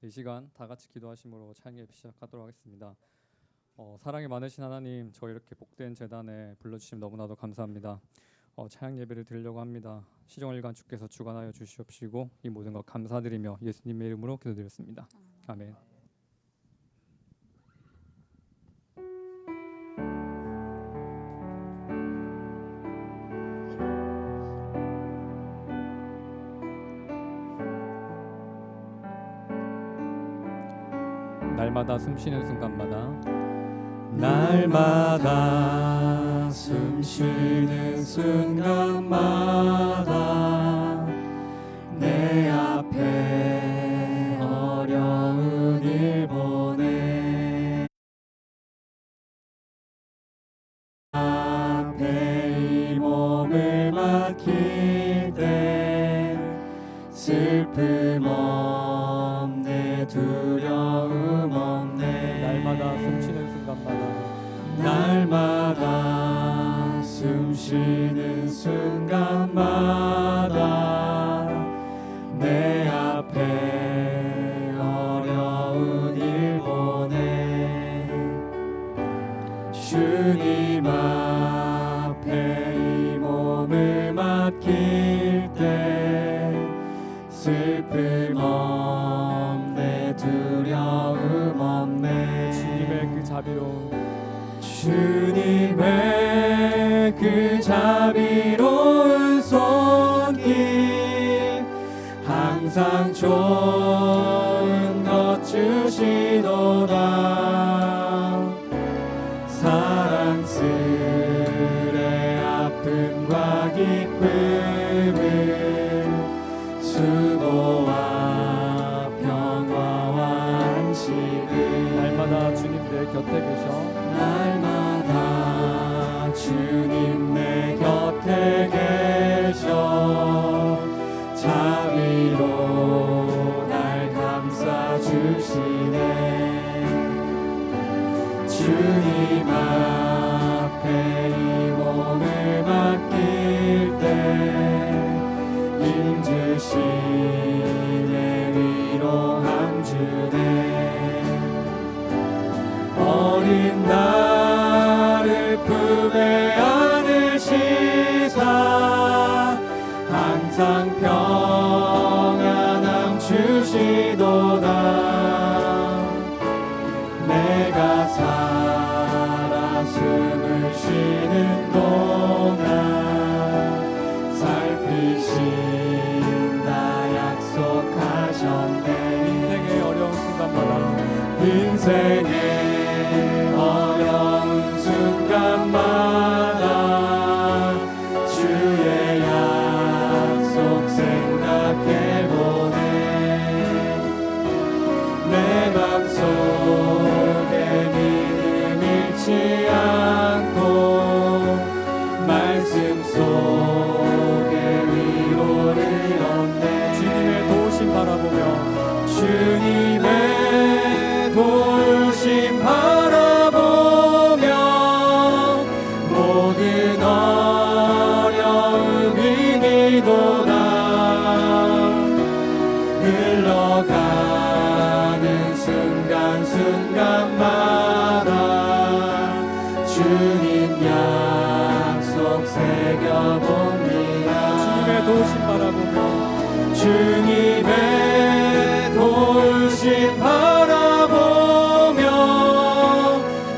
이 시간 다 같이 기도하심으로 찬양 예배 시작하도록 하겠습니다. 사랑이 많으신 하나님, 저 이렇게 복된 제단에 불러주시면 너무나도 감사합니다. 찬양 예배를 드리려고 합니다. 시종일관 주께서 주관하여 주시옵시고 이 모든 것 감사드리며 예수님의 이름으로 기도드렸습니다. 아멘. 날마다 숨쉬는 순간마다 날마다 숨쉬는 순간마다 내 앞에 어려운 일 보내 앞에 이 몸을 맡길 때 슬픔 없네 두려움 없네 날마다 숨쉬는 순간마다 날마다 숨쉬는 순간마다 내 앞에 어려운 일 보내 주님 앞에 이 몸을 맡길 때 슬픔 없네 두려움 없네 주님의 그 자비로운 주님의 그 자비로운 손길 항상 좋은 것 주시도다 사랑스레 아픔과 기쁨을 수고와 평화와 안식을 날마다 주님 내 곁에 계셔 날마다 주님 내 곁에 계셔 자비로 날 감싸주시네 주님 앞에 이 몸을 맡길 때 힘주시네 위로함 주네 어린 나를 품에 안으시사 항상 평안함 주시도다 내가 살아 숨을 쉬는 동안 살피신다 약속하셨네 인생의 어려운 순간마다 인생의 어려운 순간마다 주의 약속 생각해보네 내 맘속에 믿음 잃지 않고 말씀 속에 위로를 얻네 주님의 도우심 바라보며 주님의 도우심 바라보며 모든 어려움 이기도다 흘러가는 순간순간마다 주님 약속 새겨봅니다 주님의 도우심 바라보며 주님의 도우심 바라보며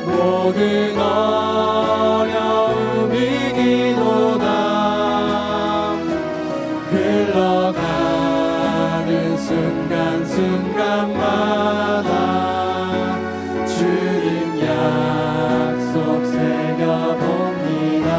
모든 어려움 이기도다 흘러가는 순간순간마다 주님 약속 새겨봅니다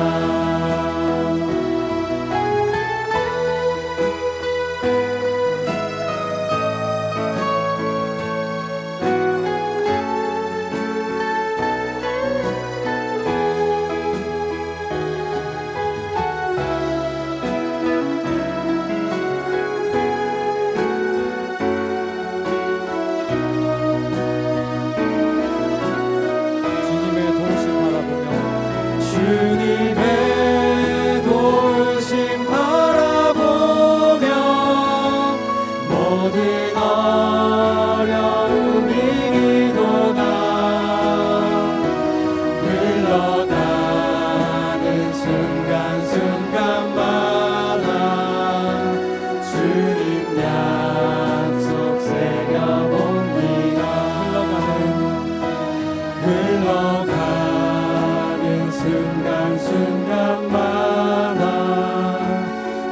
순간순간마다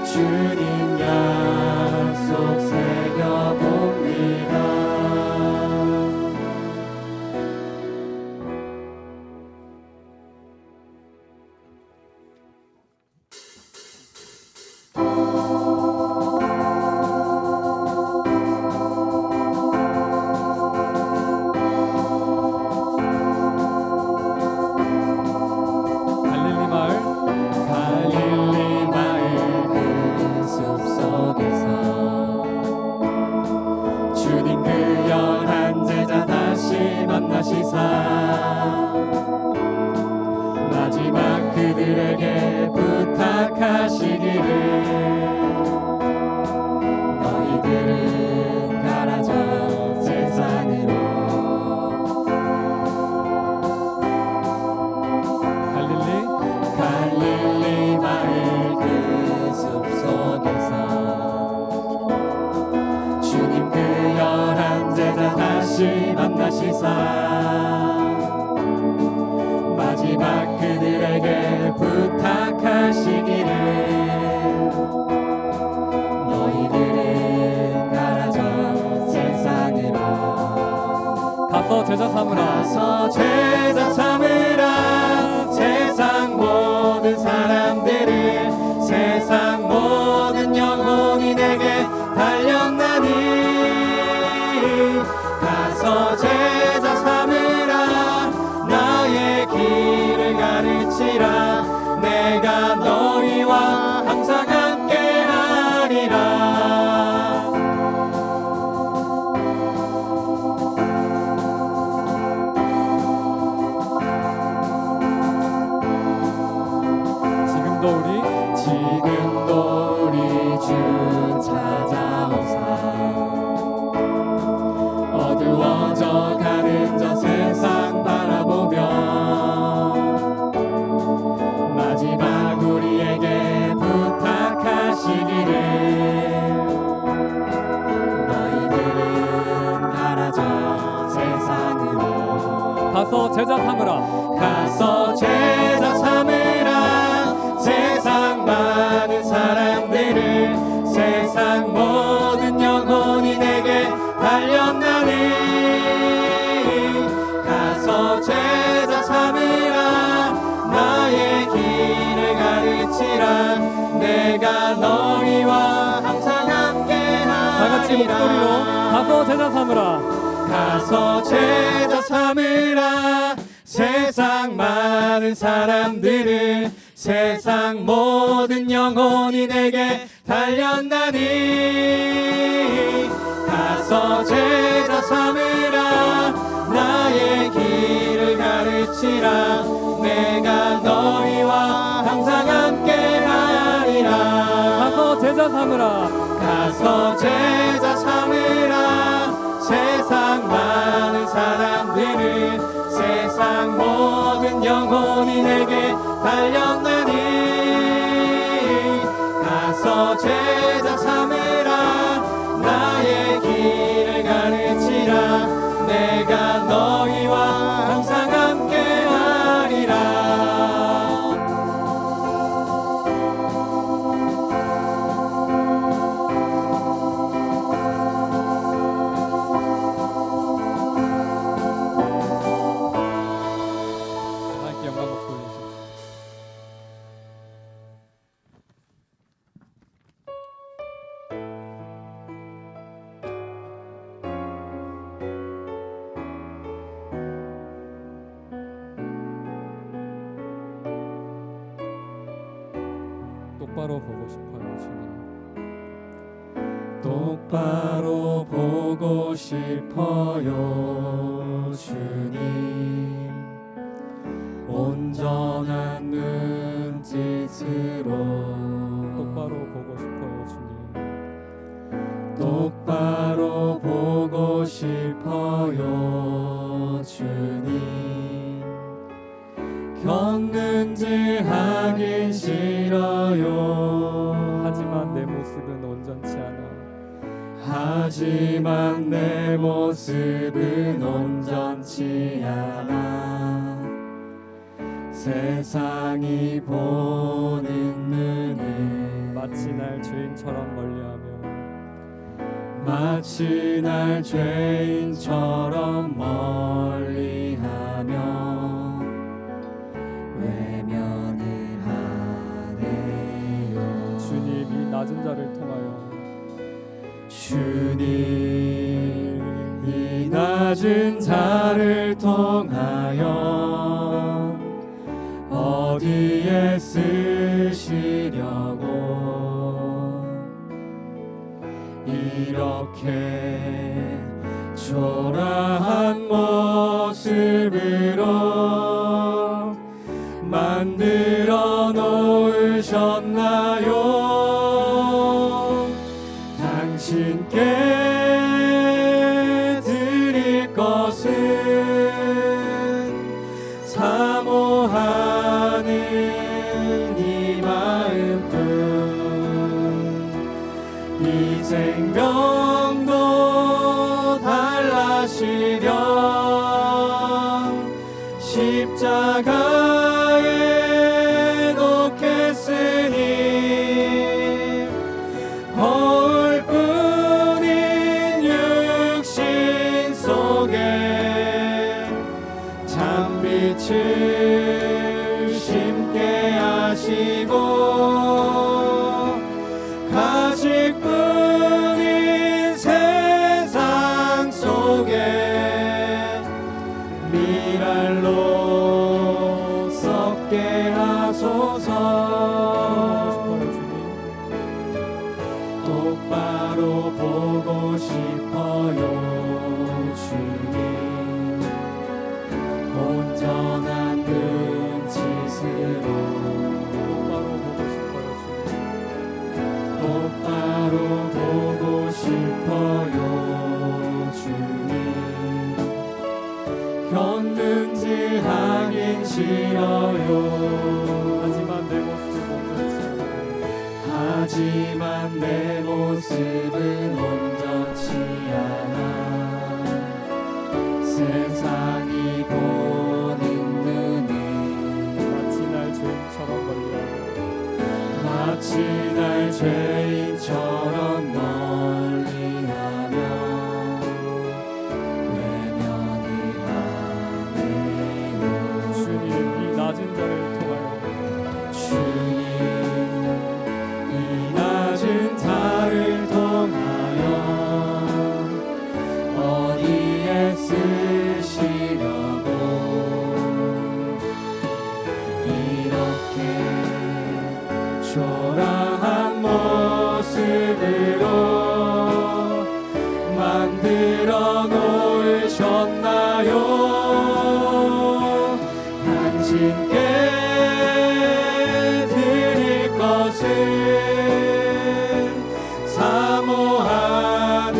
주님 약속 새겨봅니다. 갈릴리 마을 그 숲속에서 주님 그 연한 제자 다시 만나시사 마지막 그들에게 부탁하시기를 너희들은 가라져 세상으로. 갈릴리 마을 그 숲속에서 주님 그 열한 제자 다시 만나시사 마지막 그들에게 부탁하시기를 너희들은 가라져 세상으로. 가서 제자 삼으라. 가서 제자 삼으라. 세상 모든 사람들을 세상 모든 영혼이 내게 달렸나니 가서 제자 삼으라. 나의 길을 가르치라. 내가 너희와 항상 함께 하리라. 지금도 우리 주 찾아오사 어두워져 가는 저 세상 바라보며 마지막 우리에게 부탁하시기를 너희들은 가라져 세상으로. 가서 제자 삼으라. 가서 제자 삼으라. 세상 많은 사람들을 세상 모든 영혼이 내게 달렸나니 가서 제자 삼으라. 나의 길을 가르치라. 내가 너희와 항상 함께 하리라. 다같이 목소리로 가서 제자 삼으라. 가서 제자 삼으라. 세상 많은 사람들을 세상 모든 영혼이 내게 달렸나니 가서 제자 삼으라. 나의 길을 가르치라. 내가 너희와 항상 함께 하리라. 가서 제자 삼으라. 가서 제자 삼으라. 세상 많은 사람들을 세상 모든 영혼이 내게 달렸나니 가서 제자 삼으라. 나의 길을 가르치라. 내가 너희와 항상 함께 하리라. 하나님께 영광 받고 올리시옵소서. 똑바로 보고 싶어요, 주님. 똑바로 보고 싶어요, 주님. 온전한 눈짓으로 똑바로 보고 싶어요, 주님. 똑바로 보고 싶어요, 주님. 곁눈질 하긴 싫어요. 하지만 내 모습은 온전치 않아. 하지만 내 모습은 온전치 않아. 세상이 보는 눈에 마치 날 죄인처럼 멀리하며 마치 날 죄인처럼 멀리하며 외면을 하네요. 주님 이 낮은 자를 통하여 주님 이 낮은 자를 통하여 어디에 쓰시려고 이렇게 초라한 모습으로 만들어 놓으셨나요? 당신께 드릴 것은 사모하는 이 마음뿐 이 생명도 달라시려 십자가에 놓겠으니 허울뿐인 육신 속에 참빛을 심게 하시고 가식뿐인 세상 속에 미랄로 썩게 하소서. 똑바로 보고 싶어요 주님. 온전한 눈짓으로 똑바로 보고 싶어요 주님. 겼는지 하긴 싫어요. 하지만 내 모습은 온전치 않아. 세상이 보는 눈에 마치 날 죄인처럼 멀리하며 외면을 하네요. 주님 이 낮은 자를 통하여 주님 이 낮은 자를 통하여 어디에 쓰시려고 이렇게 초라한 모습으로 만들어 놓으셨나요? 당신께 드릴 것은 사모하는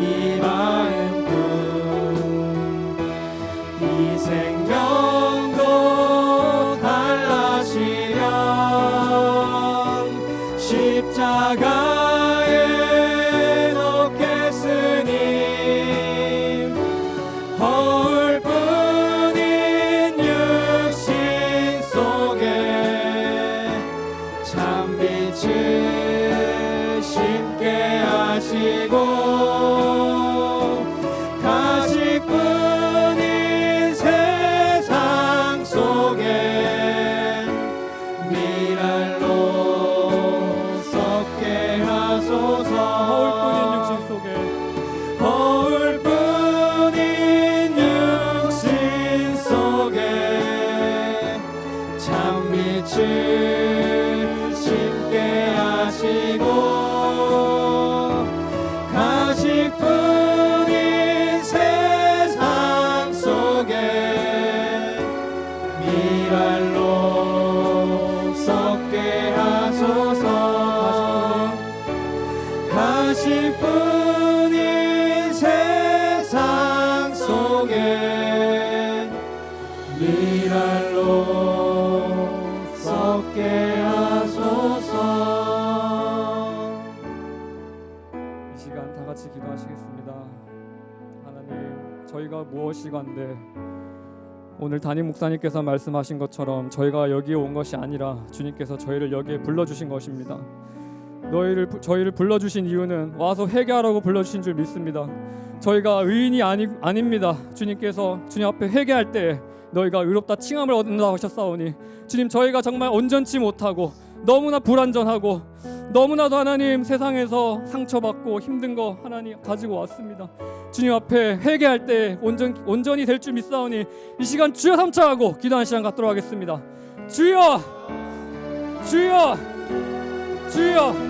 이 마음뿐 이 생명도 달라시려 십자가에 놓겠으니 허울뿐인 육신 속에 참빛을 심게 하시고 가식뿐인 세상 속에 미랄로 썩게 하소서. 허울뿐인 육신 속에 참빛을 심게 하시고 가식뿐인 세상 속에 미랄로 썩게 하소서. 가식뿐인 세상 속에 미랄로 썩게 하소서. 이 시간 다 같이 기도하시겠습니다. 하나님 저희가 무엇이건데 오늘 담임 목사님께서 말씀하신 것처럼 저희가 여기에 온 것이 아니라 주님께서 저희를 여기에 불러주신 것입니다. 저희를 불러주신 이유는 와서 회개하라고 불러주신 줄 믿습니다. 저희가 의인이 아닙니다. 주님께서 주님 앞에 회개할 때 너희가 의롭다 칭함을 얻는다고 하셨사오니 주님, 저희가 정말 온전치 못하고 너무나 불완전하고 너무나도 하나님 세상에서 상처받고 힘든 거 하나님 가지고 왔습니다. 주님 앞에 회개할 때 온전히 될 줄 믿사오니 이 시간 주여 삼차하고 기도하는 시간 갖도록 하겠습니다. 주여, 주여, 주여.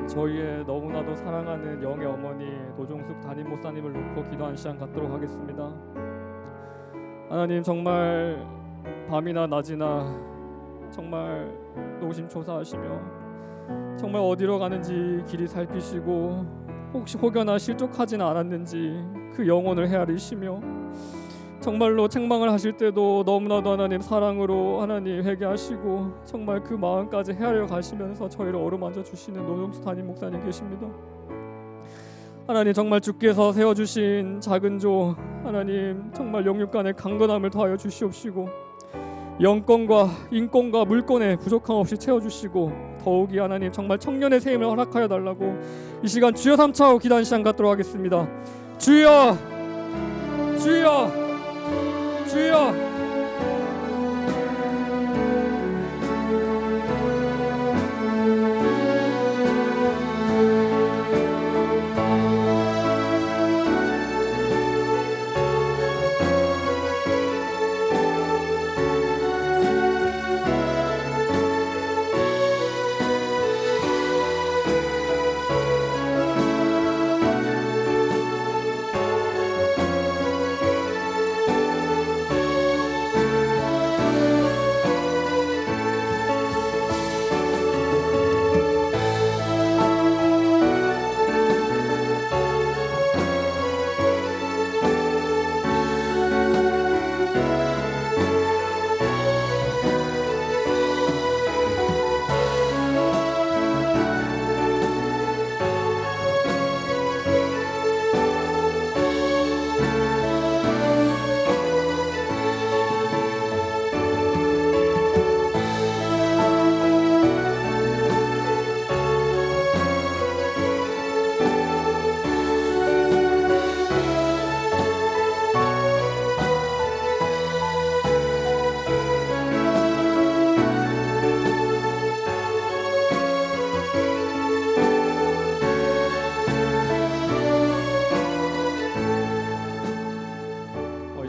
저희의 너무나도 사랑하는 영의 어머니 노종숙 담임 목사님을 놓고 기도하는 시간 갖도록 하겠습니다. 하나님, 정말 밤이나 낮이나 정말 노심초사하시며 정말 어디로 가는지 길이 살피시고 혹시 혹여나 실족하지는 않았는지 그 영혼을 헤아리시며 정말로 책망을 하실 때도 너무나도 하나님 사랑으로 하나님 회개하시고 정말 그 마음까지 헤아려 가시면서 저희를 어루만져 주시는 노종수 담임 목사님 계십니다. 하나님, 정말 주께서 세워주신 작은 조 하나님 정말 영육간의 강건함을 더하여 주시옵시고 영권과 인권과 물권의 부족함 없이 채워주시고 더욱이 하나님 정말 청년의 새 힘을 허락하여 달라고 이 시간 주여 삼차하고 기도하는 시간 갖도록 하겠습니다. 주여, 주여, 주여.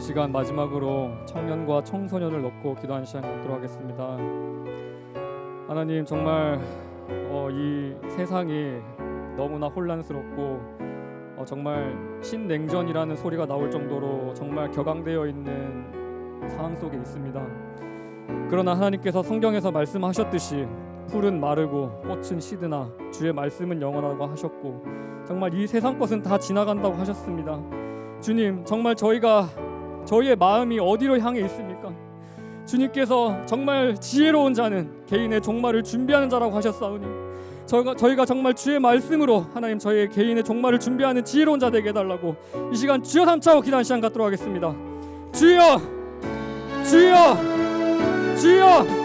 시간 마지막으로 청년과 청소년을 놓고 기도하는 시간 갖도록 하겠습니다. 하나님, 정말 이 세상이 너무나 혼란스럽고 정말 신냉전이라는 소리가 나올 정도로 정말 격앙되어 있는 상황 속에 있습니다. 그러나 하나님께서 성경에서 말씀하셨듯이 풀은 마르고 꽃은 시드나 주의 말씀은 영원하다고 하셨고, 정말 이 세상 것은 다 지나간다고 하셨습니다. 주님, 정말 저희의 마음이 어디로 향해 있습니까? 주님께서 정말 지혜로운 자는 개인의 종말을 준비하는 자라고 하셨사오니 저희가 정말 주의 말씀으로 하나님 저희의 개인의 종말을 준비하는 지혜로운 자 되게 해달라고 이 시간 주여 삼차고 기도하는 시간 갖도록 하겠습니다. 주여, 주여, 주여.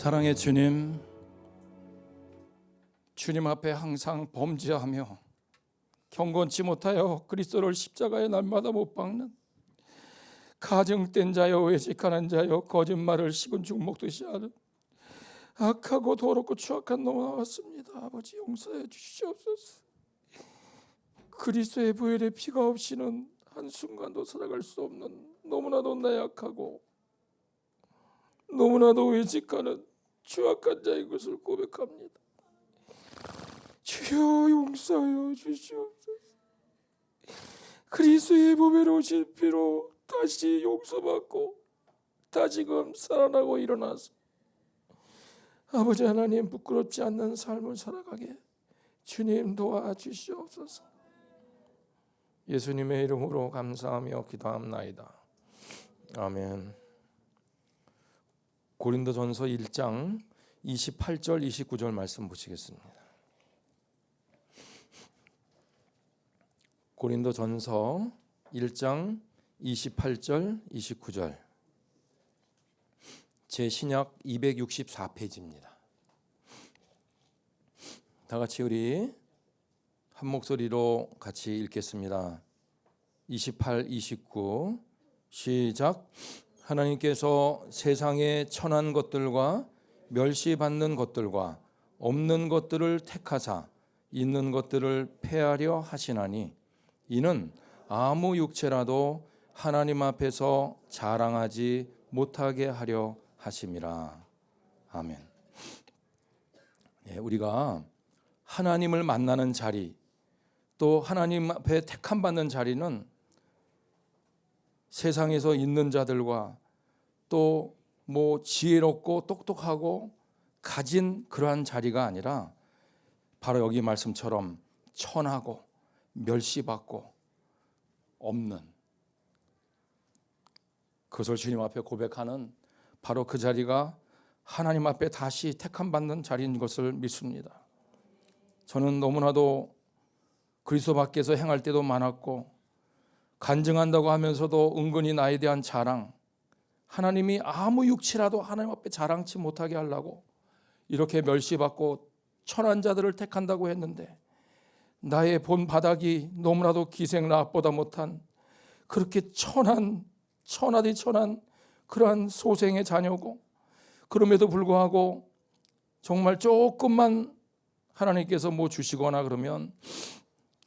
사랑의 주님, 주님 앞에 항상 범죄하며 경건치 못하여 그리스도를 십자가에 날마다 못 박는 가증된 자여, 외식하는 자여, 거짓말을 식은 죽먹듯이 하는 악하고 더럽고 추악한 놈 나왔습니다. 아버지, 용서해 주시옵소서. 그리스도의 보혈의 피가 없이는 한순간도 살아갈 수 없는 너무나도 나약하고 너무나도 외식하는 추악한 자인 것을 고백합니다. 주여, 용서하여 주시옵소서. 그리스도의 보혈 오신 피로 다시 용서받고 다시금 살아나고 일어나서 아버지 하나님 부끄럽지 않는 삶을 살아가게 주님 도와주시옵소서. 예수님의 이름으로 감사하며 기도합나이다. 아멘. 고린도전서 1장 28절 29절 말씀 보시겠습니다. 고린도전서 1장 28절 29절, 제 신약 264페이지입니다. 다 같이 우리 한 목소리로 같이 읽겠습니다. 28, 29 시작. 하나님께서 세상에 천한 것들과 멸시받는 것들과 없는 것들을 택하사 있는 것들을 폐하려 하시나니 이는 아무 육체라도 하나님 앞에서 자랑하지 못하게 하려 하심이라. 아멘. 우리가 하나님을 만나는 자리, 또 하나님 앞에 택함 받는 자리는 세상에서 있는 자들과 또 지혜롭고 똑똑하고 가진 그러한 자리가 아니라 바로 여기 말씀처럼 천하고 멸시받고 없는, 그것을 주님 앞에 고백하는 바로 그 자리가 하나님 앞에 다시 택함 받는 자리인 것을 믿습니다. 저는 너무나도 그리스도 밖에서 행할 때도 많았고 간증한다고 하면서도 은근히 나에 대한 자랑, 하나님이 아무 육체라도 하나님 앞에 자랑치 못하게 하려고 이렇게 멸시받고 천한 자들을 택한다고 했는데 나의 본 바닥이 너무나도 기생라합보다 못한 그렇게 천하디 천한 그러한 소생의 자녀고, 그럼에도 불구하고 정말 조금만 하나님께서 주시거나 그러면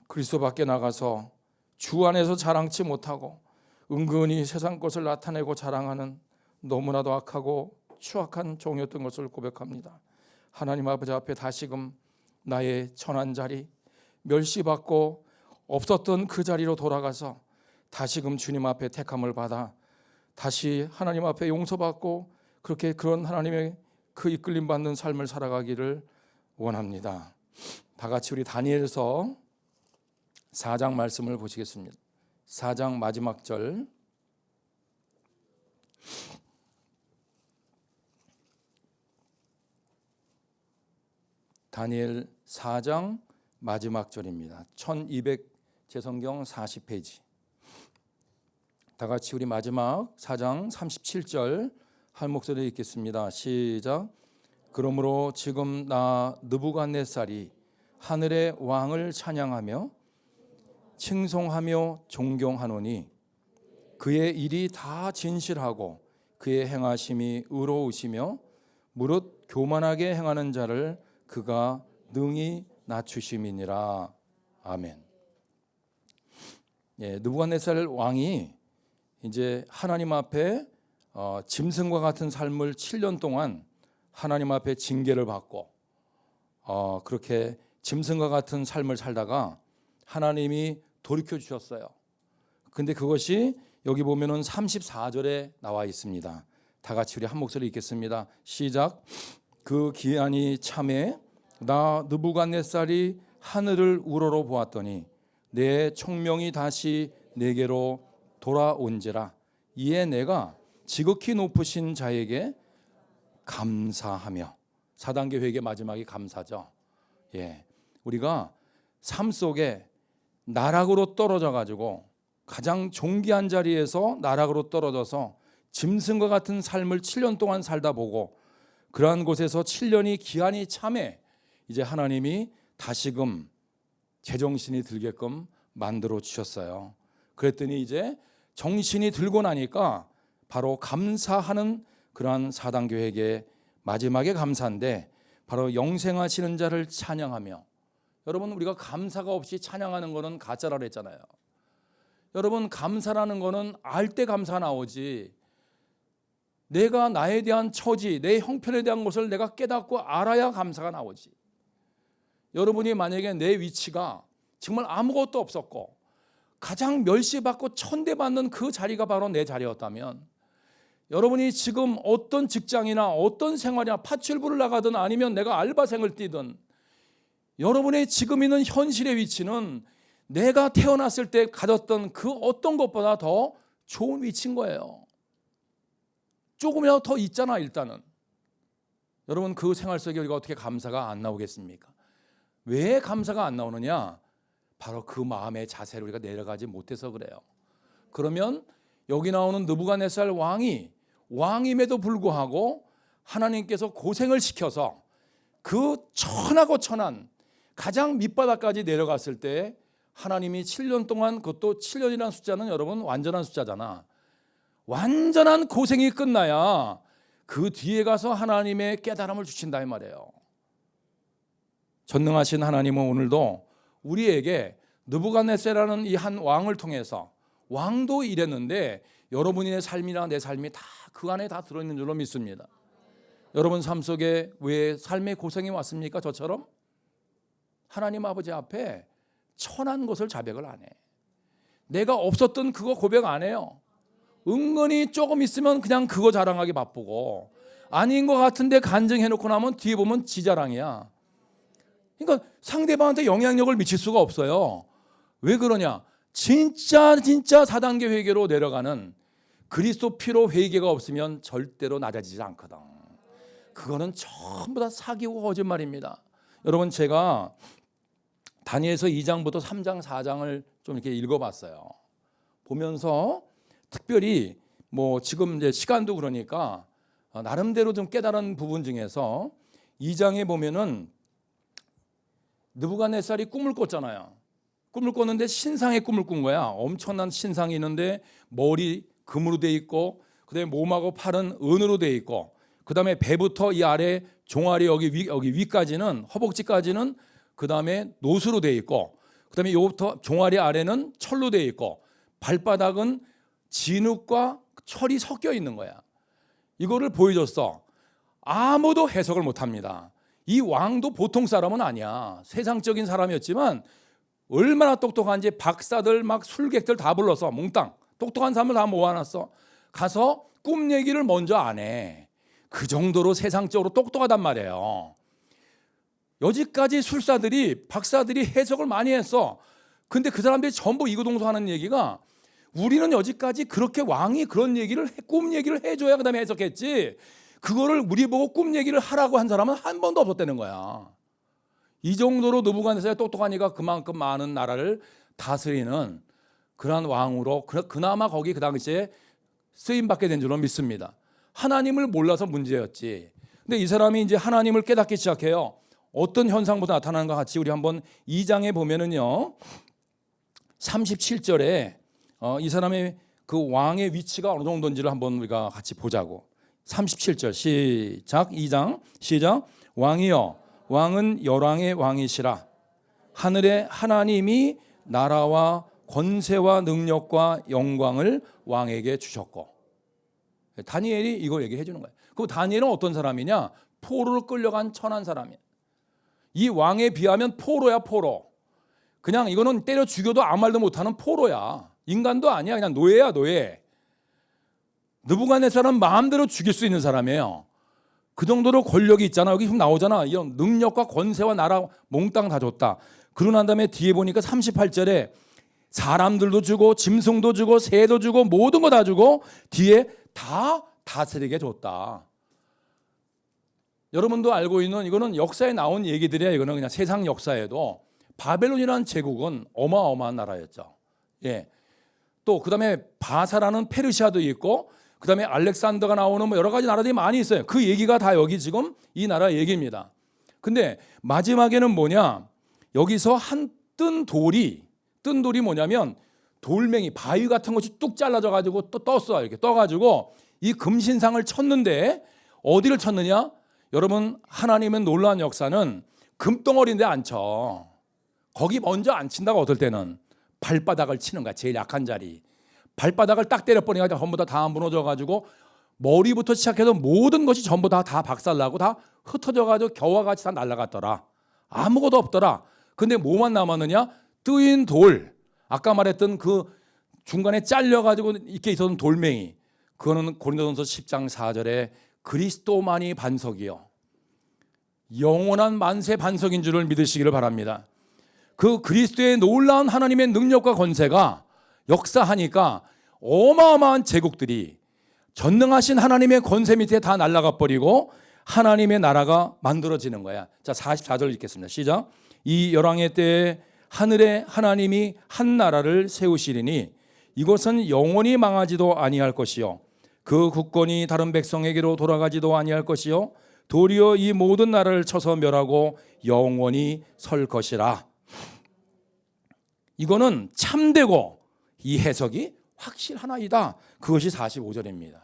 그리스도 밖에 나가서 주 안에서 자랑치 못하고 은근히 세상 것을 나타내고 자랑하는 너무나도 악하고 추악한 종이었던 것을 고백합니다. 하나님 아버지 앞에 다시금 나의 천한 자리, 멸시받고 없었던 그 자리로 돌아가서 다시금 주님 앞에 택함을 받아 다시 하나님 앞에 용서받고 그렇게 그런 하나님의 그 이끌림 받는 삶을 살아가기를 원합니다. 다 같이 우리 다니엘서 4장 말씀을 보시겠습니다. 4장 마지막 절. 다니엘 4장 마지막 절입니다. 1200 제성경 40페이지. 다 같이 우리 마지막 4장 37절 한 목소리 읽겠습니다. 시작. 그러므로 지금 나 느부갓네살이 하늘의 왕을 찬양하며 칭송하며 존경하노니 그의 일이 다 진실하고 그의 행하심이 의로우시며 무릇 교만하게 행하는 자를 그가 능히 낮추심이니라. 아멘. 느부갓네살 왕이 이제 하나님 앞에 짐승과 같은 삶을 7년 동안 하나님 앞에 징계를 받고 그렇게 짐승과 같은 삶을 살다가 하나님이 돌이켜 주셨어요. 근데 그것이 여기 보면은 34절에 나와 있습니다. 다 같이 우리 한 목소리 읽겠습니다. 시작. 그 기한이 참에 나 느부갓네살이 하늘을 우러러 보았더니 내 총명이 다시 내게로 돌아온지라. 이에 내가 지극히 높으신 자에게 감사하며. 4단계 회개 마지막이 감사죠. 우리가 삶 속에 나락으로 떨어져 가지고 가장 존귀한 자리에서 나락으로 떨어져서 짐승과 같은 삶을 7년 동안 살다 보고 그러한 곳에서 7년이 기한이 참에 이제 하나님이 다시금 제정신이 들게끔 만들어 주셨어요. 그랬더니 이제 정신이 들고 나니까 바로 감사하는 그러한 4단계 회개 마지막에 감사인데 바로 영생하시는 자를 찬양하며. 여러분, 우리가 감사가 없이 찬양하는 거는 가짜라 그랬잖아요. 여러분, 감사라는 거는 알 때 감사가 나오지, 내가 나에 대한 처지, 내 형편에 대한 것을 내가 깨닫고 알아야 감사가 나오지. 여러분이 만약에 내 위치가 정말 아무것도 없었고 가장 멸시받고 천대받는 그 자리가 바로 내 자리였다면, 여러분이 지금 어떤 직장이나 어떤 생활이나 파출부를 나가든 아니면 내가 알바생을 뛰든 여러분의 지금 있는 현실의 위치는 내가 태어났을 때 가졌던 그 어떤 것보다 더 좋은 위치인 거예요. 조금이라도 더 있잖아. 일단은 여러분, 그 생활 속에 우리가 어떻게 감사가 안 나오겠습니까? 왜 감사가 안 나오느냐? 바로 그 마음의 자세를 우리가 내려가지 못해서 그래요. 그러면 여기 나오는 느부갓네살 왕이 왕임에도 불구하고 하나님께서 고생을 시켜서 그 천하고 천한 가장 밑바닥까지 내려갔을 때 하나님이 7년 동안, 그것도 7년이라는 숫자는 여러분 완전한 숫자잖아. 완전한 고생이 끝나야 그 뒤에 가서 하나님의 깨달음을 주신다 이 말이에요. 전능하신 하나님은 오늘도 우리에게 느부갓네살이라는 이 한 왕을 통해서, 왕도 이랬는데 여러분의 삶이나 내 삶이 다 그 안에 다 들어있는 줄로 믿습니다. 여러분 삶 속에 왜 삶의 고생이 왔습니까? 저처럼 하나님 아버지 앞에 천한 것을 자백을 안 해. 내가 없었던 그거 고백 안 해요. 은근히 조금 있으면 그냥 그거 자랑하기 바쁘고, 아닌 것 같은데 간증해놓고 나면 뒤에 보면 지 자랑이야. 그러니까 상대방한테 영향력을 미칠 수가 없어요. 왜 그러냐? 진짜 4단계 회개로 내려가는 그리스도 피로 회개가 없으면 절대로 낮아지지 않거든. 그거는 전부 다 사기고 거짓말입니다. 여러분, 제가 다니엘서 2장부터 3장 4장을 좀 이렇게 읽어봤어요. 보면서 특별히 지금 이제 시간도 그러니까 나름대로 좀 깨달은 부분 중에서 2장에 보면은 느부갓네살이 꿈을 꿨잖아요. 꿈을 꿨는데 신상의 꿈을 꾼 거야. 엄청난 신상이 있는데 머리 금으로 돼 있고, 그다음에 몸하고 팔은 은으로 돼 있고, 그다음에 배부터 이 아래 종아리 여기 위까지는, 허벅지까지는 그다음에 노수로 돼 있고, 그다음에 요부터 종아리 아래는 철로 돼 있고, 발바닥은 진흙과 철이 섞여 있는 거야. 이거를 보여줬어. 아무도 해석을 못 합니다. 이 왕도 보통 사람은 아니야. 세상적인 사람이었지만 얼마나 똑똑한지 박사들 막 술객들 다 불러서 몽땅 똑똑한 사람을 다 모아놨어. 가서 꿈 얘기를 먼저 안 해. 그 정도로 세상적으로 똑똑하단 말이에요. 여지까지 술사들이 박사들이 해석을 많이 했어. 근데 그 사람들이 전부 이구동성하는 얘기가 우리는 여지까지 그렇게 왕이 그런 얘기를 꿈 얘기를 해줘야 그 다음에 해석했지 그거를 우리 보고 꿈 얘기를 하라고 한 사람은 한 번도 없었다는 거야. 이 정도로 느부갓네살이 똑똑하니까 그만큼 많은 나라를 다스리는 그러한 왕으로 그나마 거기 그 당시에 쓰임받게 된 줄로 믿습니다. 하나님을 몰라서 문제였지. 근데 이 사람이 이제 하나님을 깨닫기 시작해요. 어떤 현상부터 나타나는 것 같이 우리 한번 2장에 보면은요 37절에 이 사람의 그 왕의 위치가 어느 정도인지를 한번 우리가 같이 보자고. 37절 시작. 2장 시작. 왕이여 왕은 열왕의 왕이시라. 하늘의 하나님이 나라와 권세와 능력과 영광을 왕에게 주셨고. 다니엘이 이걸 얘기해 주는 거예요. 그 다니엘은 어떤 사람이냐? 포로로 끌려간 천한 사람이야. 이 왕에 비하면 포로야, 포로. 그냥 이거는 때려 죽여도 아무 말도 못하는 포로야. 인간도 아니야. 그냥 노예야, 노예. 느부갓네살은 마음대로 죽일 수 있는 사람이에요. 그 정도로 권력이 있잖아. 여기 지금 나오잖아. 이런 능력과 권세와 나라 몽땅 다 줬다. 그러고 난 다음에 뒤에 보니까 38절에 사람들도 주고 짐승도 주고 새도 주고 모든 거 다 주고 뒤에 다 다스리게 줬다. 여러분도 알고 있는 이거는 역사에 나온 얘기들이야. 이거는 그냥 세상 역사에도 바벨론이라는 제국은 어마어마한 나라였죠. 예. 또 그다음에 바사라는 페르시아도 있고 그다음에 알렉산더가 나오는 뭐 여러 가지 나라들이 많이 있어요. 그 얘기가 다 여기 지금 이 나라 얘기입니다. 근데 마지막에는 뭐냐? 여기서 뜬 돌이 뭐냐면 돌멩이 바위 같은 것이 뚝 잘라져 가지고 또 떴어. 이렇게 떠 가지고 이 금신상을 쳤는데 어디를 쳤느냐? 여러분 하나님의 놀라운 역사는 금덩어리인데 안 쳐. 거기 먼저 안 친다고 어떨 때는 발바닥을 치는 거야. 제일 약한 자리. 발바닥을 딱 때려버리니까 전부 다 무너져가지고 머리부터 시작해서 모든 것이 전부 다 박살나고 다 흩어져가지고 겨와 같이 다 날아갔더라. 아무것도 없더라. 근데 뭐만 남았느냐? 뜨인 돌. 아까 말했던 그 중간에 잘려가지고 이렇게 있었던 돌멩이. 그거는 고린도전서 10장 4절에 그리스도만이 반석이요 영원한 만세 반석인 줄을 믿으시기를 바랍니다. 그 그리스도의 놀라운 하나님의 능력과 권세가 역사하니까 어마어마한 제국들이 전능하신 하나님의 권세 밑에 다 날아가 버리고 하나님의 나라가 만들어지는 거야. 자, 44절 읽겠습니다. 시작. 이 열왕의 때에 하늘의 하나님이 한 나라를 세우시리니 이것은 영원히 망하지도 아니할 것이요 그 국권이 다른 백성에게로 돌아가지도 아니할 것이요 도리어 이 모든 나라를 쳐서 멸하고 영원히 설 것이라. 이거는 참되고 이 해석이 확실하나이다. 그것이 45절입니다.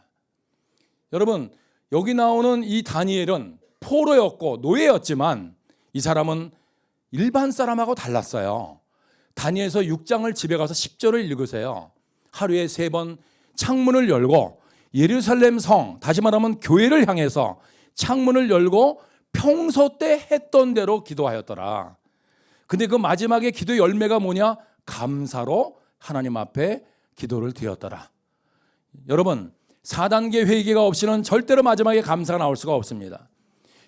여러분 여기 나오는 이 다니엘은 포로였고 노예였지만 이 사람은 일반 사람하고 달랐어요. 다니엘서 6장을 집에 가서 10절을 읽으세요. 하루에 3번 창문을 열고 예루살렘 성, 다시 말하면 교회를 향해서 창문을 열고 평소 때 했던 대로 기도하였더라. 근데 그 마지막에 기도의 열매가 뭐냐? 감사로 하나님 앞에 기도를 드렸더라. 여러분 4단계 회개가 없이는 절대로 마지막에 감사가 나올 수가 없습니다.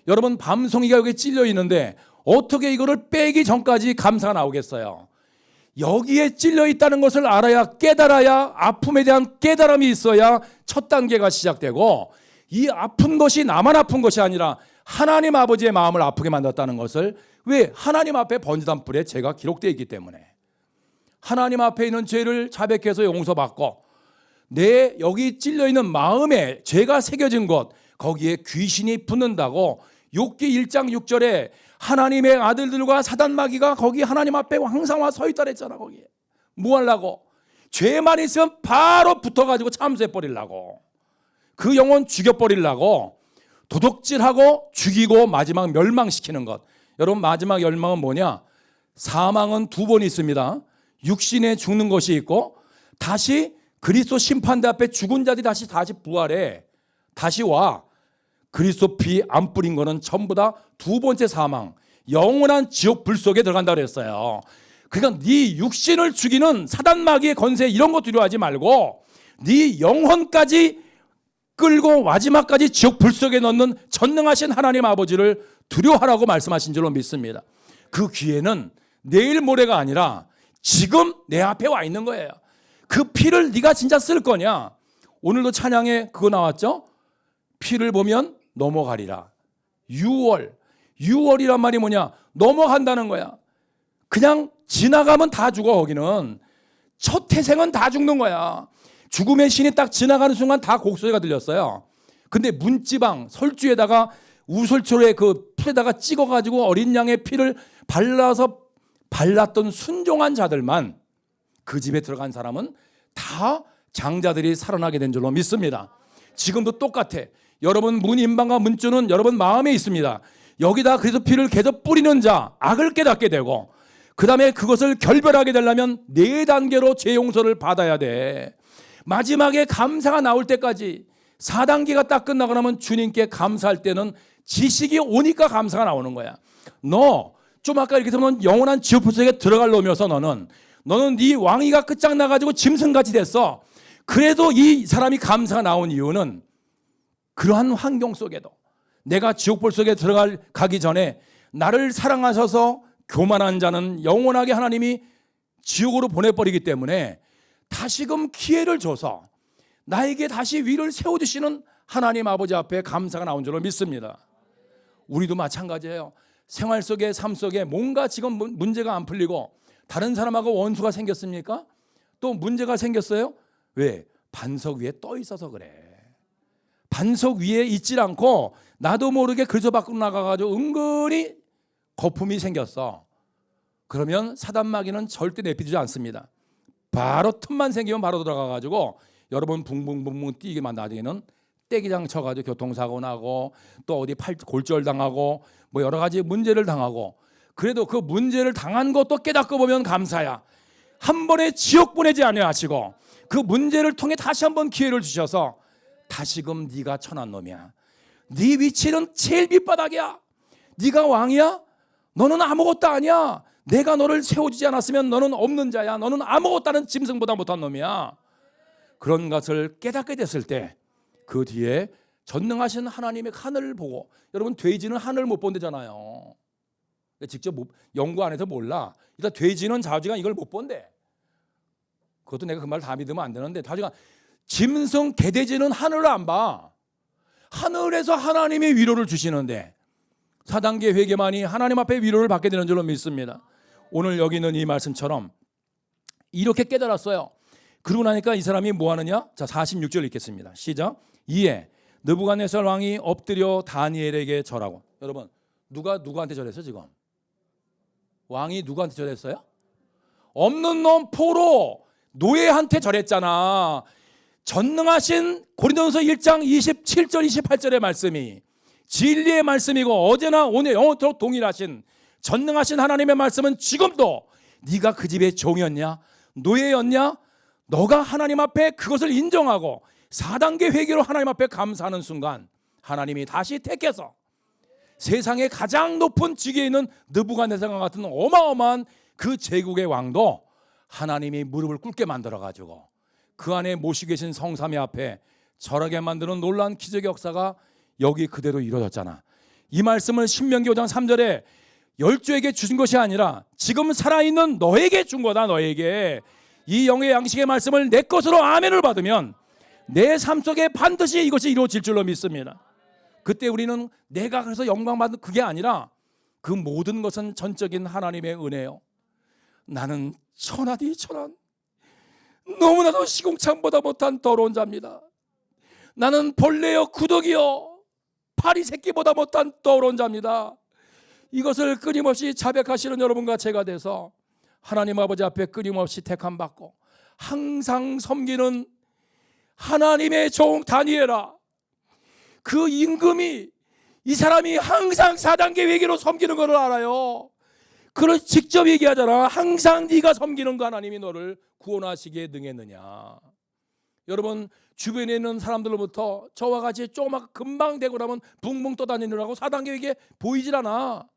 여러분 밤송이가 여기 찔려 있는데 어떻게 이거를 빼기 전까지 감사가 나오겠어요? 여기에 찔려 있다는 것을 알아야 깨달아야 아픔에 대한 깨달음이 있어야 첫 단계가 시작되고 이 아픈 것이 나만 아픈 것이 아니라 하나님 아버지의 마음을 아프게 만들었다는 것을 왜? 하나님 앞에 번지단 불에 죄가 기록되어 있기 때문에 하나님 앞에 있는 죄를 자백해서 용서받고 내 여기 찔려있는 마음에 죄가 새겨진 것 거기에 귀신이 붙는다고 욥기 1장 6절에 하나님의 아들들과 사단마귀가 거기 하나님 앞에 항상 와 서 있다 그랬잖아. 거기에 뭐 하려고? 죄만 있으면 바로 붙어가지고 참수해버리려고 그 영혼 죽여버리려고 도둑질하고 죽이고 마지막 멸망시키는 것. 여러분 마지막 멸망은 뭐냐? 사망은 2번 있습니다. 육신에 죽는 것이 있고 다시 그리스도 심판대 앞에 죽은 자들이 다시 부활해. 다시 와. 그리스도 피 안 뿌린 거는 전부 다 두 번째 사망, 영원한 지옥 불 속에 들어간다고 그랬어요. 그러니까 네 육신을 죽이는 사단 마귀의 권세 이런 거 두려워하지 말고 네 영혼까지 끌고 마지막까지 지옥 불 속에 넣는 전능하신 하나님 아버지를 두려워하라고 말씀하신 줄로 믿습니다. 그 기회는 내일 모레가 아니라 지금 내 앞에 와 있는 거예요. 그 피를 네가 진짜 쓸 거냐? 오늘도 찬양에 그거 나왔죠? 피를 보면 넘어가리라. 6월이란 말이 뭐냐? 넘어간다는 거야. 그냥 지나가면 다 죽어. 거기는 첫 태생은 다 죽는 거야. 죽음의 신이 딱 지나가는 순간 다 곡소리가 들렸어요. 근데 문지방 설주에다가 우설초에 그 풀에다가 찍어가지고 어린 양의 피를 발랐던 순종한 자들만, 그 집에 들어간 사람은 다 장자들이 살아나게 된 줄로 믿습니다. 지금도 똑같아. 여러분 문인방과 문주는 여러분 마음에 있습니다. 여기다 그래서 피를 계속 뿌리는 자, 악을 깨닫게 되고, 그 다음에 그것을 결별하게 되려면 4단계로 죄 용서를 받아야 돼. 마지막에 감사가 나올 때까지 4단계가 딱 끝나고 나면 주님께 감사할 때는 지식이 오니까 감사가 나오는 거야. 너 좀 아까 이렇게 보면 영원한 지옥불 속에 들어갈 놈이어서 너는 네 왕위가 끝장나가지고 짐승같이 됐어. 그래도 이 사람이 감사가 나온 이유는 그러한 환경 속에도 내가 지옥불 속에 가기 전에 나를 사랑하셔서 교만한 자는 영원하게 하나님이 지옥으로 보내버리기 때문에 다시금 기회를 줘서 나에게 다시 위를 세워주시는 하나님 아버지 앞에 감사가 나온 줄로 믿습니다. 우리도 마찬가지예요. 생활 속에 삶 속에 뭔가 지금 문제가 안 풀리고 다른 사람하고 원수가 생겼습니까? 또 문제가 생겼어요? 왜? 반석 위에 떠 있어서 그래. 반석 위에 있질 않고 나도 모르게 그저 밖으로 나가가지고 은근히 거품이 생겼어. 그러면 사단마귀는 절대 내비두지 않습니다. 바로 틈만 생기면 바로 들어가가지고 여러분 붕붕붕붕 뛰기만, 나중에는 떼기장 쳐가지고 교통사고 나고 또 어디 골절 당하고 뭐 여러 가지 문제를 당하고, 그래도 그 문제를 당한 것도 깨닫고 보면 감사야. 한 번에 지옥 보내지 아니하시고 그 문제를 통해 다시 한번 기회를 주셔서 다시금 네가 천한 놈이야. 네 위치는 제일 밑바닥이야. 네가 왕이야? 너는 아무것도 아니야. 내가 너를 세워주지 않았으면 너는 없는 자야. 너는 아무것도 아닌 짐승보다 못한 놈이야. 그런 것을 깨닫게 됐을 때 그 뒤에 전능하신 하나님의 하늘을 보고, 여러분 돼지는 하늘을 못 본대잖아요. 직접 연구 안 해서 몰라. 일단 돼지는 자주가 이걸 못 본대. 그것도 내가 그 말 다 믿으면 안 되는데, 자주가 짐승 개돼지는 하늘을 안 봐. 하늘에서 하나님이 위로를 주시는데 4단계 회개만이 하나님 앞에 위로를 받게 되는 줄로 믿습니다. 오늘 여기 있는 이 말씀처럼 이렇게 깨달았어요. 그러고 나니까 이 사람이 뭐 하느냐? 자, 46절 읽겠습니다. 시작. 이에 느부갓네살 왕이 엎드려 다니엘에게 절하고. 여러분 누가 누구한테 절했어 지금? 왕이 누구한테 절했어요? 없는 놈 포로 노예한테 절했잖아. 전능하신 고린도전서 1장 27절 28절의 말씀이 진리의 말씀이고 어제나 오늘 영원토록 동일하신 전능하신 하나님의 말씀은 지금도 네가 그 집의 종이었냐? 노예였냐? 너가 하나님 앞에 그것을 인정하고 4단계 회개로 하나님 앞에 감사하는 순간 하나님이 다시 택해서 세상의 가장 높은 직위에 있는 느부갓네살과 같은 어마어마한 그 제국의 왕도 하나님이 무릎을 꿇게 만들어가지고 그 안에 모시고 계신 성삼위 앞에 절하게 만드는 놀라운 기적의 역사가 여기 그대로 이루어졌잖아. 이 말씀을 신명기 5장 3절에 열조에게 주신 것이 아니라 지금 살아있는 너에게 준 거다. 너에게 이 영의 양식의 말씀을 내 것으로 아멘을 받으면 내 삶 속에 반드시 이것이 이루어질 줄로 믿습니다. 그때 우리는 내가 그래서 영광받는 그게 아니라 그 모든 것은 전적인 하나님의 은혜요. 나는 천하디 천한 너무나도 시궁창보다 못한 더러운 자입니다. 나는 벌레여 구더기여 파리 새끼보다 못한 더러운 자입니다. 이것을 끊임없이 자백하시는 여러분과 제가 돼서 하나님 아버지 앞에 끊임없이 택함받고 항상 섬기는 하나님의 종 다니엘아, 그 임금이 이 사람이 항상 4단계 회개로 섬기는 것을 알아요. 그걸 직접 얘기하잖아. 항상 네가 섬기는 거 하나님이 너를 구원하시기에 능했느냐. 여러분 주변에 있는 사람들로부터 저와 같이 조그맣게 금방 되고 나면 붕붕 떠다니느라고 4단계에게 보이질 않아.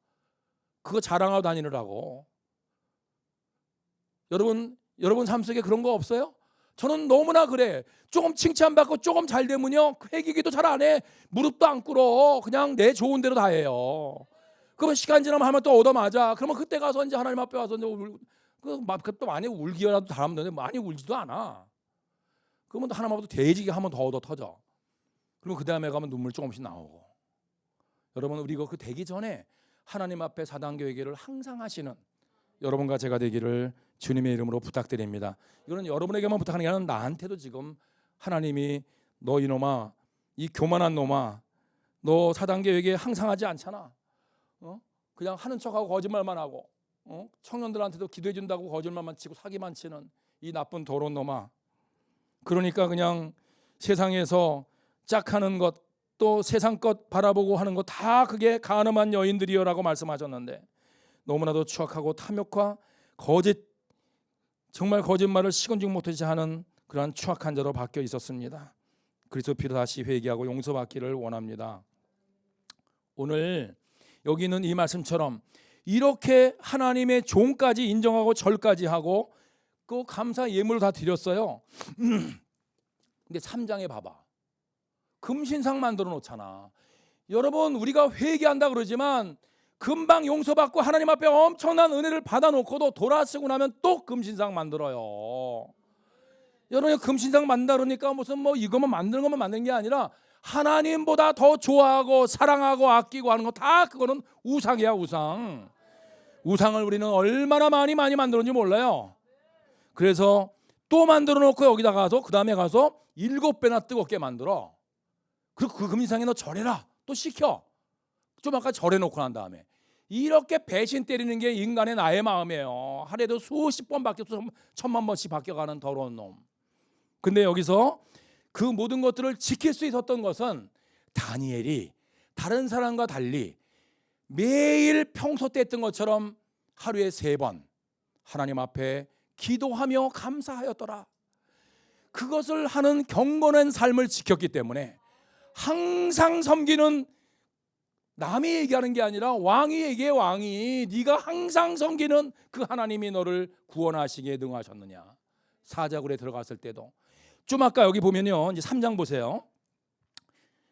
그거 자랑하고 다니느라고. 여러분 삶 속에 그런 거 없어요? 저는 너무나 그래. 조금 칭찬받고 조금 잘 되면요 회개기도 잘 안 해. 무릎도 안 꿇어. 그냥 내 좋은 대로 다 해요. 그러면 시간 지나면 하면 또 얻어맞아. 그러면 그때 가서 이제 하나님 앞에 와서 이제 또 많이 울기라도 잘하면 되는데 많이 울지도 않아. 그러면 또 하나님하고 대지게 하면 더 얻어 터져. 그러면 그 다음에 가면 눈물 조금씩 나오고. 여러분 우리 그 되기 전에 하나님 앞에 4단계 회개를 항상 하시는 여러분과 제가 되기를 주님의 이름으로 부탁드립니다. 이거는 여러분에게만 부탁하는 게 아니라 나한테도 지금 하나님이 너 이놈아, 이 교만한 놈아, 너 4단계 회개 항상 하지 않잖아. 그냥 하는 척하고 거짓말만 하고, 청년들한테도 기도해 준다고 거짓말만 치고 사기만 치는 이 나쁜 더러운 놈아. 그러니까 그냥 세상에서 짝하는 것, 또 세상 것 바라보고 하는 것 다 그게 가늠한 여인들이여라고 말씀하셨는데 너무나도 추악하고 탐욕과 거짓, 정말 거짓말을 시건직 못하지 하는 그러한 추악한 자로 바뀌어 있었습니다. 그리스도 피로 다시 회개하고 용서받기를 원합니다. 오늘 여기 있는 이 말씀처럼 이렇게 하나님의 종까지 인정하고 절까지 하고 그 감사 예물을 다 드렸어요. 근데 3장에 봐봐. 금신상 만들어 놓잖아. 여러분 우리가 회개한다 그러지만 금방 용서받고 하나님 앞에 엄청난 은혜를 받아놓고도 돌아서고 나면 또 금신상 만들어요. 여러분 금신상 만든다 그러니까 무슨 뭐 이것만 만드는 것만 만든 게 아니라 하나님보다 더 좋아하고 사랑하고 아끼고 하는 거 다 그거는 우상이야. 우상을 우리는 얼마나 많이 만들었는지 몰라요. 그래서 또 만들어 놓고 여기다 가서 그 다음에 가서 7배나 뜨겁게 만들어. 그리고 그 금신상에 너 절해라 또 시켜. 좀 아까 절해놓고 난 다음에 이렇게 배신 때리는 게 인간의 나의 마음이에요. 하루에도 수십 번 바뀌어 1000만 번씩 바뀌어가는 더러운 놈. 근데 여기서 그 모든 것들을 지킬 수 있었던 것은 다니엘이 다른 사람과 달리 매일 평소 때 했던 것처럼 하루에 3번 하나님 앞에 기도하며 감사하였더라. 그것을 하는 경건한 삶을 지켰기 때문에 항상 섬기는, 남이 얘기하는 게 아니라 왕이 얘기해. 왕이 네가 항상 섬기는 그 하나님이 너를 구원하시기에 능하셨느냐. 사자굴에 들어갔을 때도. 좀 아까 여기 보면요 이제 3장 보세요.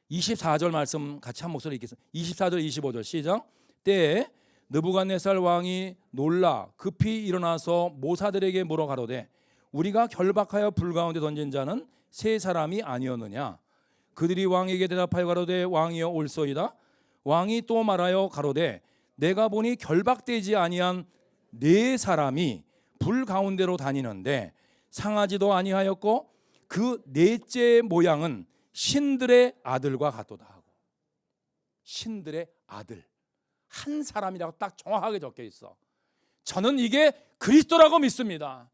24절 말씀 같이 한 목소리 읽겠습니다. 24절 25절 시작. 때에 느부갓네살 왕이 놀라 급히 일어나서 모사들에게 물어 가로되 우리가 결박하여 불 가운데 던진 자는 3사람이 아니었느냐. 그들이 왕에게 대답하여 가로되 왕이여 올소이다. 왕이 또 말하여 가로되 내가 보니 결박되지 아니한 4사람이 불 가운데로 다니는데 상하지도 아니하였고 그 넷째 모양은 신들의 아들과 같도다 하고. 신들의 아들 한 사람이라고 딱 정확하게 적혀 있어. 저는 이게 그리스도라고 믿습니다.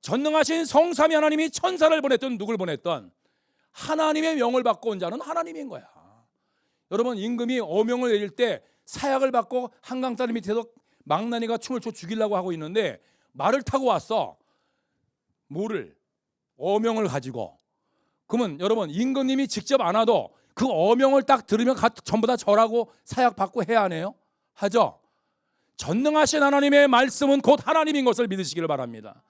전능하신 성삼위 하나님이 천사를 보냈던 누굴 보냈던 하나님의 명을 받고 온 자는 하나님인 거야. 여러분 임금이 어명을 내릴 때 사약을 받고 한강다리 밑에서 망나니가 춤을 춰 죽이려고 하고 있는데 말을 타고 왔어. 뭐를? 어명을 가지고. 그러면 여러분 임금님이 직접 안 와도 그 어명을 딱 들으면 전부 다 절하고 사약 받고 해야 하네요. 하죠. 전능하신 하나님의 말씀은 곧 하나님인 것을 믿으시기를 바랍니다.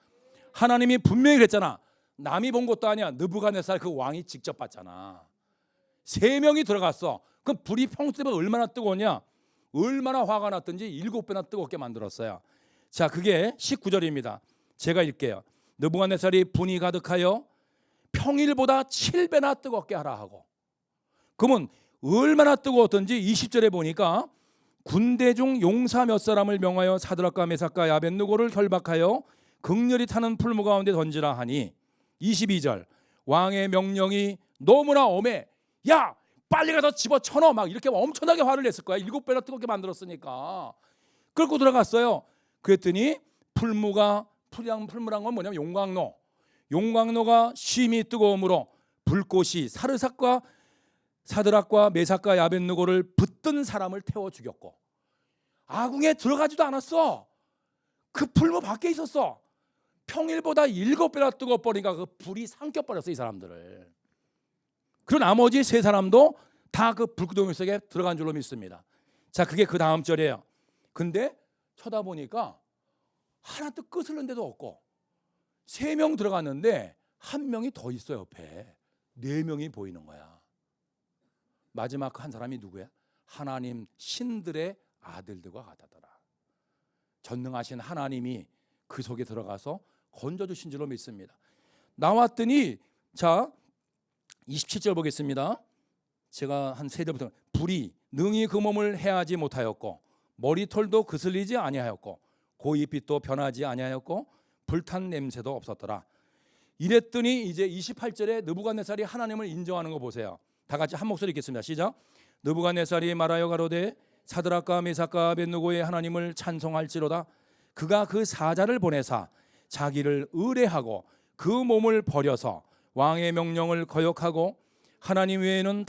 하나님이 분명히 그랬잖아. 남이 본 것도 아니야. 느부갓네살 그 왕이 직접 봤잖아. 3명이 들어갔어. 그 불이 평소에 얼마나 뜨거웠냐. 얼마나 화가 났든지 7배나 뜨겁게 만들었어요. 자, 그게 19절입니다. 제가 읽게요. 느부갓네살이 분이 가득하여 평일보다 7배나 뜨겁게 하라 하고. 그러면 얼마나 뜨거웠던지 20절에 보니까 군대 중 용사 몇 사람을 명하여 사드락과 메삭과 아벳느고를 결박하여 극렬히 타는 풀무 가운데 던지라 하니 22절 왕의 명령이 너무나 엄해. 야 빨리 가서 집어쳐넣어. 막 이렇게 엄청나게 화를 냈을 거야. 7배나 뜨겁게 만들었으니까. 끌고 들어갔어요. 그랬더니 풀무란 건 뭐냐면 용광로. 용광로가 심히 뜨거움으로 불꽃이 사드락과 메삭과 아벳느고를 붙든 사람을 태워 죽였고. 아궁에 들어가지도 않았어. 그 풀무 밖에 있었어. 평일보다 7배나 뜨거워버리니까 그 불이 삼켜버렸어 이 사람들을. 그리고 나머지 3사람도 다 그 불구덩이 속에 들어간 줄로 믿습니다. 자, 그게 그 다음 절이에요. 근데 쳐다보니까 하나도 끄슬른 데도 없고 3명 들어갔는데 1명이 더 있어 옆에. 4명이 보이는 거야. 마지막 한 사람이 누구야? 하나님 신들의 아들들과 같았더라. 전능하신 하나님이 그 속에 들어가서 건져주신 줄로 믿습니다. 나왔더니 자 27절 보겠습니다. 제가 한 3절부터 불이 능히 그 몸을 해하지 못하였고 머리털도 그슬리지 아니하였고 고깃빛도 변하지 아니하였고 불탄 냄새도 없었더라. 이랬더니 이제 28절에 느부갓네살이 하나님을 인정하는 거 보세요. 다 같이 한 목소리 읽겠습니다. 시작. 느부갓네살이 말하여 가로되 사드락과 메삭과 아벳느고의 하나님을 찬송할지로다. 그가 그 사자를 보내사 자기를 의뢰하고 그 몸을 버려서 왕의 명령을 거역하고 하나님 외에는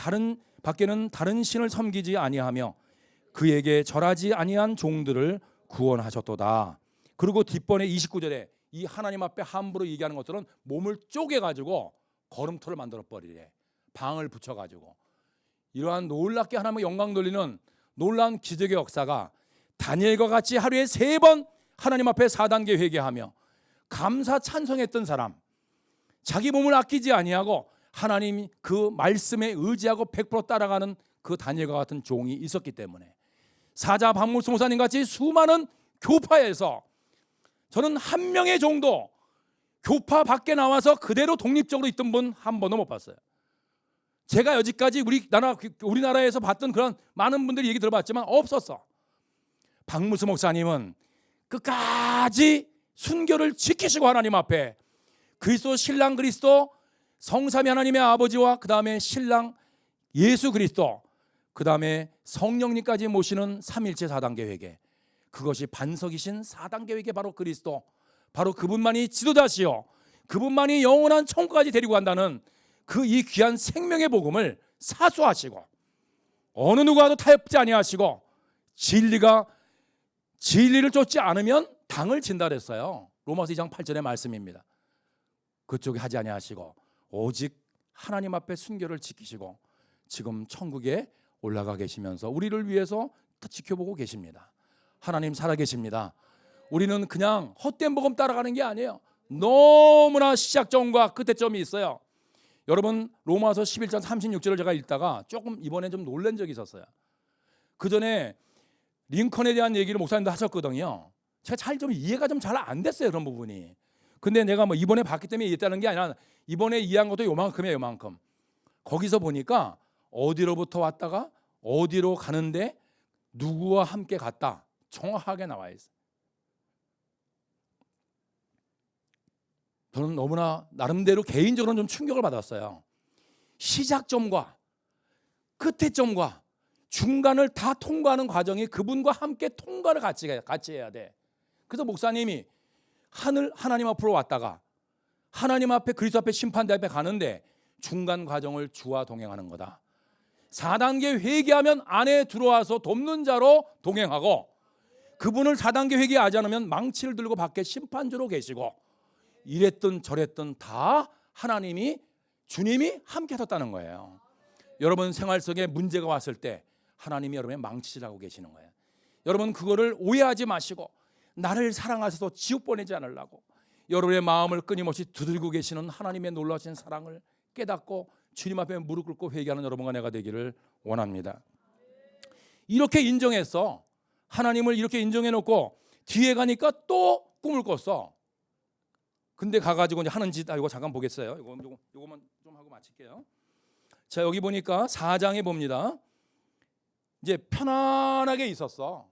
밖에는 다른 신을 섬기지 아니하며 그에게 절하지 아니한 종들을 구원하셨도다. 그리고 뒷번에 29절에 이 하나님 앞에 함부로 얘기하는 것들은 몸을 쪼개가지고 걸음터를 만들어 버리래. 방을 붙여가지고. 이러한 놀랍게 하나님의 영광 돌리는 놀라운 기적의 역사가 다니엘과 같이 하루에 3번 하나님 앞에 4단계 회개하며 감사 찬송했던 사람, 자기 몸을 아끼지 아니하고 하나님 그 말씀에 의지하고 100% 따라가는 그 다니엘과 같은 종이 있었기 때문에 사자 박물수 목사님 같이 수많은 교파에서 저는 한 명의 종도 교파 밖에 나와서 그대로 독립적으로 있던 분 한 번도 못 봤어요. 제가 여지까지 우리나라에서 봤던 그런 많은 분들이 얘기 들어봤지만 없었어. 박무수 목사님은 끝까지 순결을 지키시고 하나님 앞에 그리스도 신랑 그리스도 성삼위 하나님의 아버지와 그 다음에 신랑 예수 그리스도 그 다음에 성령님까지 모시는 3일째 4단계 회개, 그것이 반석이신 4단계 회개 바로 그리스도, 바로 그분만이 지도자시요 그분만이 영원한 천국까지 데리고 간다는 그 이 귀한 생명의 복음을 사수하시고 어느 누구와도 타협지 아니하시고 진리를 쫓지 않으면 당을 진다 그랬어요. 로마서 2장 8절의 말씀입니다. 그쪽에 하지 아니하시고 오직 하나님 앞에 순결을 지키시고 지금 천국에 올라가 계시면서 우리를 위해서 지켜보고 계십니다. 하나님 살아계십니다. 우리는 그냥 헛된 복음 따라가는 게 아니에요. 너무나 시작점과 끝점이 있어요. 여러분 로마서 11장 36절을 제가 읽다가 조금 이번에 좀 놀란 적이 있었어요. 그 전에 링컨에 대한 얘기를 목사님도 하셨거든요. 제가 좀 이해가 좀 잘 안 됐어요, 그런 부분이. 근데 내가 뭐 이번에 봤기 때문에 이해했다는 게 아니라 이번에 이해한 것도 요만큼이에요, 요만큼. 거기서 보니까 어디로부터 왔다가 어디로 가는데 누구와 함께 갔다 정확하게 나와 있어요. 저는 너무나 나름대로 개인적으로는 좀 충격을 받았어요. 시작점과 끝의 점과 중간을 다 통과하는 과정이 그분과 함께 통과를 같이 해야 돼. 그래서 목사님이 하나님 앞으로 왔다가 하나님 앞에 그리스도 앞에 심판대 앞에 가는데 중간 과정을 주와 동행하는 거다. 4단계 회개하면 안에 들어와서 돕는 자로 동행하고 그분을 4단계 회개하지 않으면 망치를 들고 밖에 심판주로 계시고 이랬든 저랬든 다 주님이 함께 하셨다는 거예요. 여러분 생활 속에 문제가 왔을 때 하나님이 여러분의 망치라고 계시는 거예요. 여러분 그거를 오해하지 마시고 나를 사랑하셔서 지옥 보내지 않으려고 여러분의 마음을 끊임없이 두들고 계시는 하나님의 놀라신 사랑을 깨닫고 주님 앞에 무릎 꿇고 회개하는 여러분과 내가 되기를 원합니다. 이렇게 인정해서 하나님을 이렇게 인정해놓고 뒤에 가니까 또 꿈을 꿨어. 근데 가가지고 이제 하는 짓, 이거 잠깐 보겠어요. 이거만 좀 하고 마칠게요. 자, 여기 보니까 4장에 봅니다. 이제 편안하게 있었어.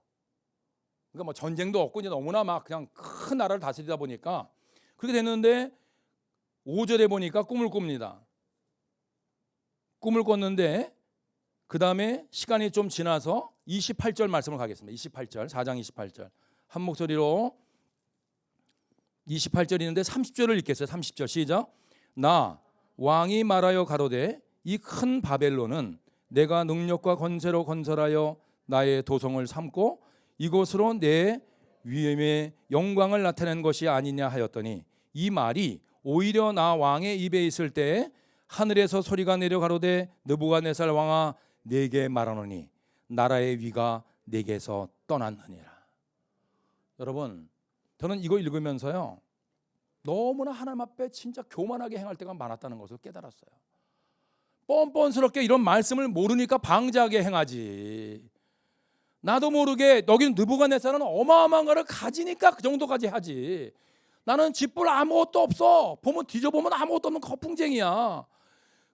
그러니까 뭐 전쟁도 없고 이제 너무나 막 그냥 큰 나라를 다스리다 보니까 그렇게 됐는데 5절에 보니까 꿈을 꿉니다. 꿈을 꿨는데 그 다음에 시간이 좀 지나서 28절 말씀을 가겠습니다. 28절, 4장 28절 한 목소리로 28절 있는데 30절을 읽겠어요. 30절 시작. 나 왕이 말하여 가로되 이 큰 바벨론은 내가 능력과 권세로 건설하여 나의 도성을 삼고 이곳으로 내 위엄의 영광을 나타낸 것이 아니냐 하였더니 이 말이 오히려 나 왕의 입에 있을 때 하늘에서 소리가 내려 가로되 느부갓네살 왕아 내게 말하노니 나라의 위가 내게서 떠났느니라. 여러분, 저는 이거 읽으면서요 너무나 하나님 앞에 진짜 교만하게 행할 때가 많았다는 것을 깨달았어요. 뻔뻔스럽게 이런 말씀을 모르니까 방자하게 행하지. 나도 모르게 여기는 느부갓네살은 어마어마한 거를 가지니까 그 정도까지 하지. 나는 집불 아무것도 없어. 보면 뒤져보면 아무것도 없는 거풍쟁이야.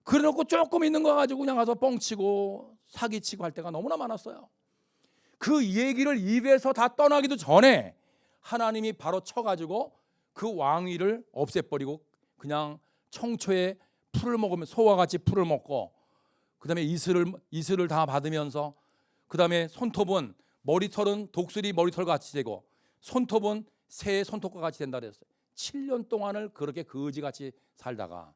그래놓고 조금 있는 거 가지고 그냥 가서 뻥치고 사기치고 할 때가 너무나 많았어요. 그 얘기를 입에서 다 떠나기도 전에 하나님이 바로 쳐가지고 그 왕위를 없애버리고 그냥 청초에 풀을 먹으면 소와 같이 풀을 먹고 그 다음에 이슬을 다 받으면서 그 다음에 손톱은 머리털은 독수리 머리털 같이 되고 손톱은 새의 손톱과 같이 된다 그랬어요. 7년 동안을 그렇게 거지같이 살다가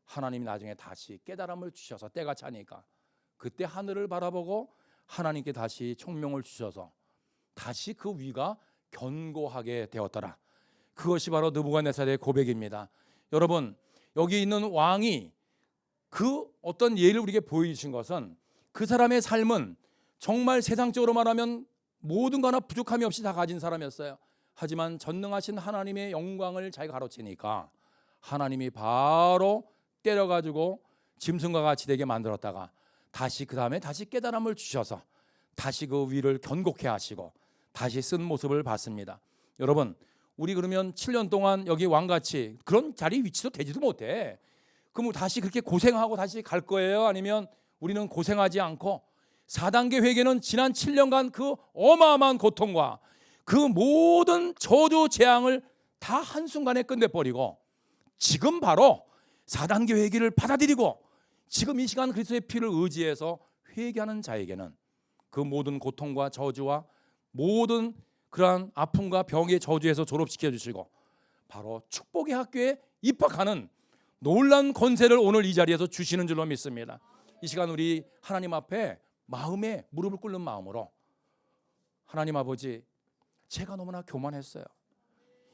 하나님이 나중에 다시 깨달음을 주셔서 때가 차니까 그때 하늘을 바라보고 하나님께 다시 총명을 주셔서 다시 그 위가 견고하게 되었더라. 그것이 바로 느부갓네살의 고백입니다. 여러분, 여기 있는 왕이 그 어떤 예를 우리에게 보여주신 것은 그 사람의 삶은 정말 세상적으로 말하면 모든 거 하나 부족함이 없이 다 가진 사람이었어요. 하지만 전능하신 하나님의 영광을 잘 가로채니까 하나님이 바로 때려가지고 짐승과 같이 되게 만들었다가 다시 그 다음에 다시 깨달음을 주셔서 다시 그 위를 견고케 하시고 다시 쓴 모습을 봤습니다. 여러분, 우리 그러면 7년 동안 여기 왕같이 그런 자리 위치도 되지도 못해. 그럼 다시 그렇게 고생하고 다시 갈 거예요? 아니면 우리는 고생하지 않고 4단계 회개는 지난 7년간 그 어마어마한 고통과 그 모든 저주 재앙을 다 한순간에 끝내버리고 지금 바로 4단계 회개를 받아들이고 지금 이 시간 그리스도의 피를 의지해서 회개하는 자에게는 그 모든 고통과 저주와 모든 그러한 아픔과 병의 저주에서 졸업시켜 주시고 바로 축복의 학교에 입학하는 놀라운 권세를 오늘 이 자리에서 주시는 줄로 믿습니다. 이 시간 우리 하나님 앞에 마음에 무릎을 꿇는 마음으로 하나님 아버지, 제가 너무나 교만했어요.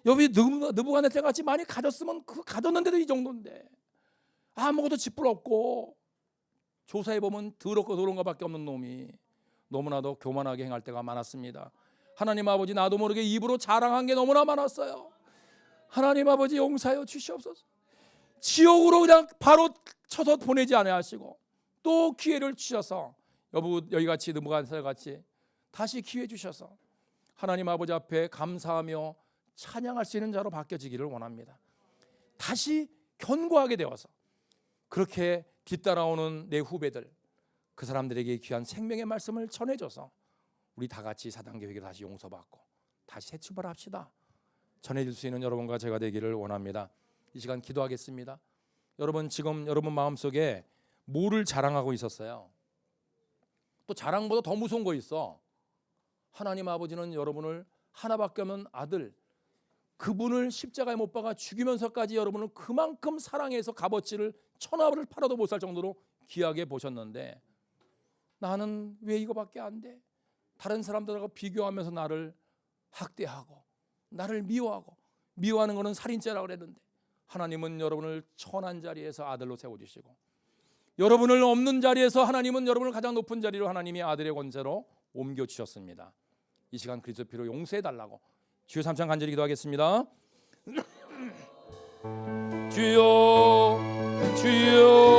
여기 느부갓네살 같이 많이 가졌으면 그 가졌는데도 이 정도인데 아무것도 짚불 없고 조사해 보면 더럽고 더러운 것밖에 없는 놈이 너무나도 교만하게 행할 때가 많았습니다. 하나님 아버지, 나도 모르게 입으로 자랑한 게 너무나 많았어요. 하나님 아버지, 용서하여 주시옵소서. 지옥으로 그냥 바로 쳐서 보내지 않아야 하시고 또 기회를 주셔서 여기 같이 느부갓네살 같이 다시 기회 주셔서 하나님 아버지 앞에 감사하며 찬양할 수 있는 자로 바뀌어지기를 원합니다. 다시 견고하게 되어서 그렇게 뒤따라오는 내 후배들, 그 사람들에게 귀한 생명의 말씀을 전해줘서 우리 다 같이 4단계 회개를 다시 용서받고 다시 새 출발합시다. 전해줄 수 있는 여러분과 제가 되기를 원합니다. 이 시간 기도하겠습니다. 여러분, 지금 여러분 마음속에 뭐를 자랑하고 있었어요? 또 자랑보다 더 무서운 거 있어. 하나님 아버지는 여러분을 하나밖에 없는 아들, 그분을 십자가에 못 박아 죽이면서까지 여러분을 그만큼 사랑해서 값어치를 천하를 팔아도 못 살 정도로 귀하게 보셨는데 나는 왜 이거밖에 안 돼? 다른 사람들하고 비교하면서 나를 학대하고 나를 미워하는 것은 살인죄라고 그랬는데 하나님은 여러분을 천한 자리에서 아들로 세워주시고 여러분을 없는 자리에서 하나님은 여러분을 가장 높은 자리로 하나님이 아들의 권세로 옮겨주셨습니다. 이 시간 그리스도 피로 용서해달라고 주여 삼창 간절히 기도하겠습니다. 주여, 주여.